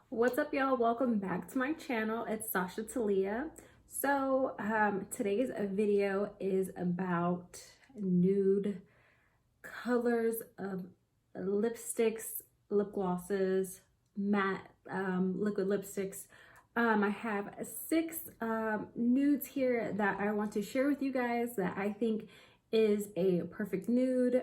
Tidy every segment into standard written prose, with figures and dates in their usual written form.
What's up, y'all? Welcome back to my channel. It's Sasha Talia. Today's video is about nude colors of lipsticks, lip glosses, matte liquid lipsticks. I have six nudes here that I want to share with you guys that I think is a perfect nude.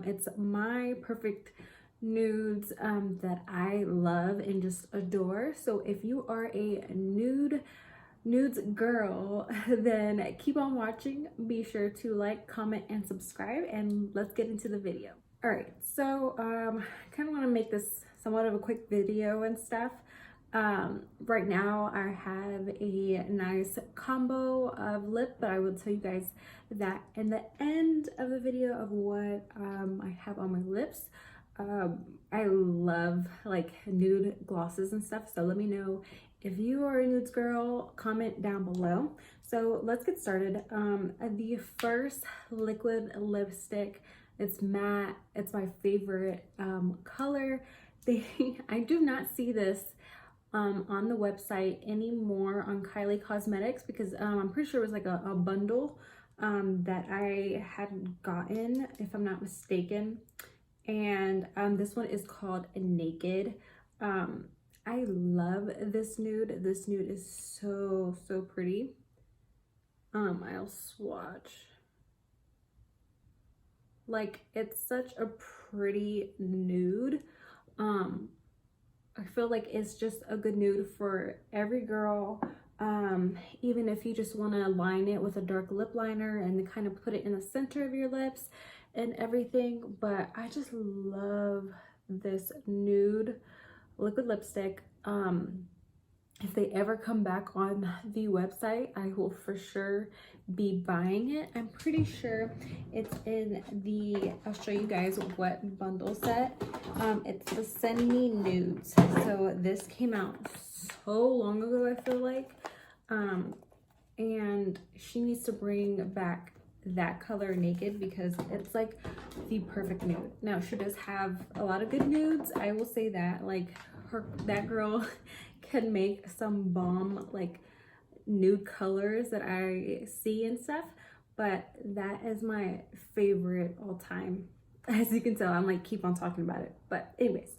It's my perfect nudes that I love and just adore. So if you are a nudes girl, then keep on watching. Be sure to like, comment, and subscribe, and let's get into the video. All right, so kind of want to make this somewhat of a quick video and stuff. Right now I have a nice combo of lip, but I will tell you guys that in the end of the video of what I have on my lips. I love like nude glosses and stuff, so let me know if you are a nudes girl. Comment down below. So let's get started. The first liquid lipstick, it's matte. It's my favorite color. I do not see this on the website anymore on Kylie Cosmetics because I'm pretty sure it was like a bundle that I had gotten, if I'm not mistaken. And this one is called Naked. I love this nude. This nude is so pretty. I'll swatch. Like, it's such a pretty nude. I feel like it's just a good nude for every girl. Even if you just want to line it with a dark lip liner and then kind of put it in the center of your lips and everything. But I just love this nude liquid lipstick. If they ever come back on the website, I will for sure be buying it. I'm pretty sure it's in the, I'll show you guys what bundle set. It's the Send Me Nudes. So this came out so long ago, I feel like. And she needs to bring back that color Naked because it's like the perfect nude. Now, she does have a lot of good nudes, I will say that. Like, that girl can make some bomb like nude colors that I see and stuff, but that is my favorite all time. As you can tell, I'm like keep on talking about it. But anyways,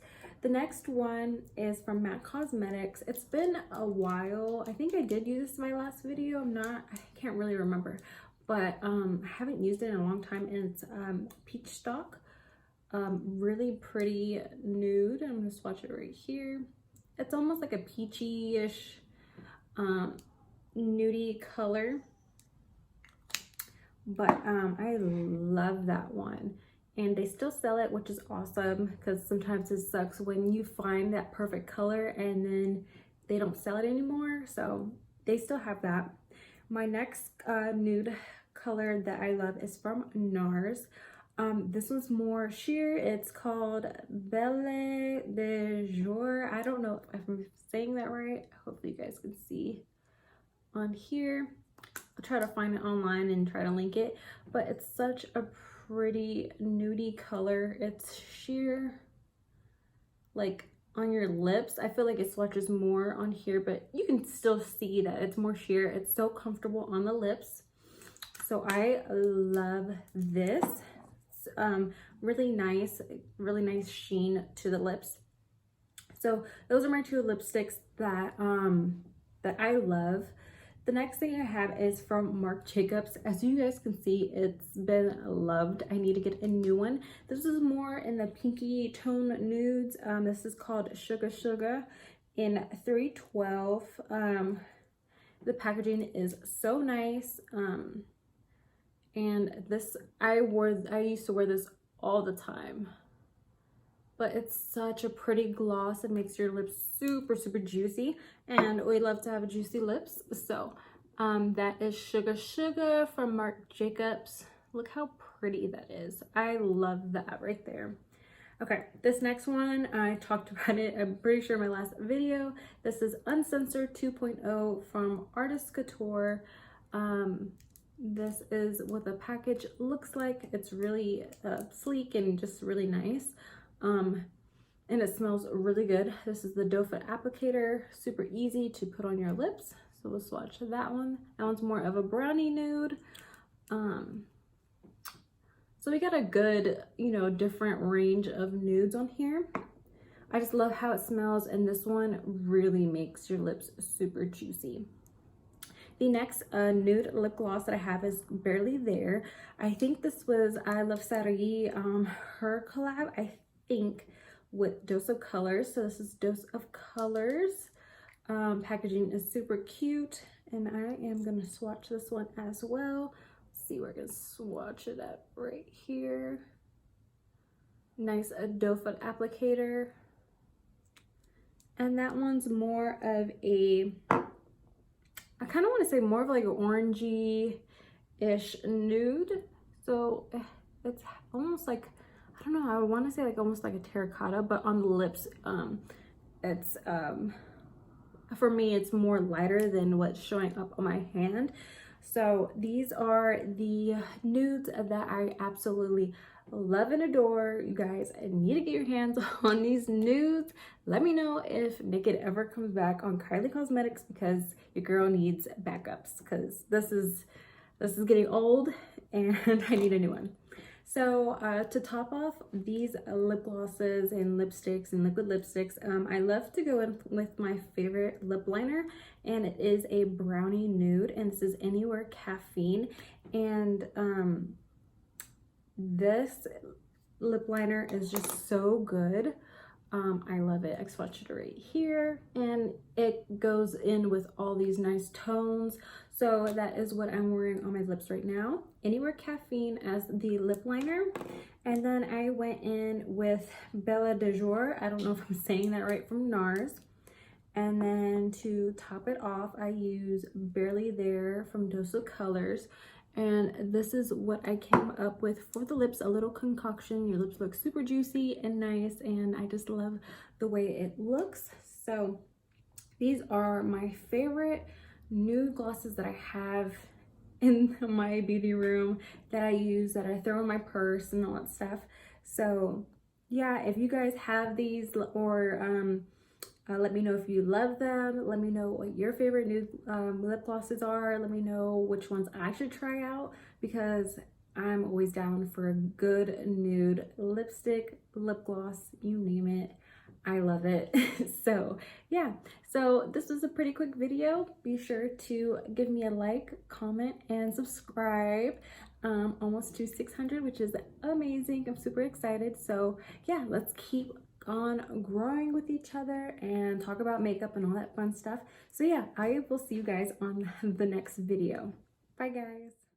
the next one is from MAC Cosmetics. It's been a while. I think I did use this in my last video. I can't really remember, but I haven't used it in a long time, and it's Peach Stock. Really pretty nude. I'm gonna swatch it right here. It's almost like a peachy-ish nudie color, but I love that one. And they still sell it, which is awesome, because sometimes it sucks when you find that perfect color and then they don't sell it anymore. So they still have that. My next nude color that I love is from NARS. This one's more sheer. It's called Belle de Jour. I don't know if I'm saying that right. Hopefully you guys can see on here. I'll try to find it online and try to link it, but it's such a pretty nudie color. It's sheer like on your lips. I feel like it swatches more on here, but you can still see that it's more sheer. It's so comfortable on the lips. So I love this. Really nice sheen to the lips. So those are my two lipsticks that that I love. The next thing I have is from Marc Jacobs. As you guys can see, it's been loved. I need to get a new one. This is more in the pinky tone nudes. This is called Sugar Sugar in 312. The packaging is so nice. And this, I used to wear this all the time, but it's such a pretty gloss. It makes your lips super juicy, and we love to have juicy lips. So that is Sugar Sugar from Marc Jacobs. Look how pretty that is. I love that right there. Okay, this next one, I talked about it, I'm pretty sure in my last video. This is Uncensored 2.0 from Artist Couture. This is what the package looks like. It's really sleek and just really nice. and it smells really good. This is the doe foot applicator, super easy to put on your lips. So we'll swatch that one. That one's more of a brownie nude. So we got a good, you know, different range of nudes on here. I just love how it smells, and this one really makes your lips super juicy. The next nude lip gloss that I have is Barely There. I think this was I Love Sari, her collab, I think, with Dose of Colors. So this is Dose of Colors. Packaging is super cute, and I am gonna swatch this one as well. Let's see where I can swatch it at right here. Nice doe foot applicator. And that one's more of a, I kind of want to say more of like an orangey-ish nude. So it's almost like, I don't know, I want to say like almost like a terracotta, but on the lips, it's, for me, it's more lighter than what's showing up on my hand. So these are the nudes that I absolutely love and adore. You guys need to get your hands on these nudes. Let me know if Naked ever comes back on Kylie Cosmetics, because your girl needs backups, because this is getting old and I need a new one. So to top off these lip glosses and lipsticks and liquid lipsticks, I love to go in with my favorite lip liner, and it is a brownie nude, and this is Anywhere Caffeine. And this lip liner is just so good. I love it. I swatched it right here, and it goes in with all these nice tones. So that is what I'm wearing on my lips right now. Anywhere Caffeine as the lip liner. And then I went in with Bella de Jour. I don't know if I'm saying that right, from NARS. And then to top it off, I use Barely There from Dose of Colors. And this is what I came up with for the lips, a little concoction. Your lips look super juicy and nice, and I just love the way it looks. So these are my favorite nude glosses that I have in my beauty room, that I use, that I throw in my purse and all that stuff. So yeah, if you guys have these, or let me know if you love them. Let me know what your favorite nude lip glosses are. Let me know which ones I should try out, because I'm always down for a good nude lipstick, lip gloss, you name it. I love it. So yeah, so this was a pretty quick video. Be sure to give me a like, comment, and subscribe. Almost to 600, which is amazing. I'm super excited. So yeah, let's keep on growing with each other and talk about makeup and all that fun stuff. So yeah, I will see you guys on the next video. Bye guys.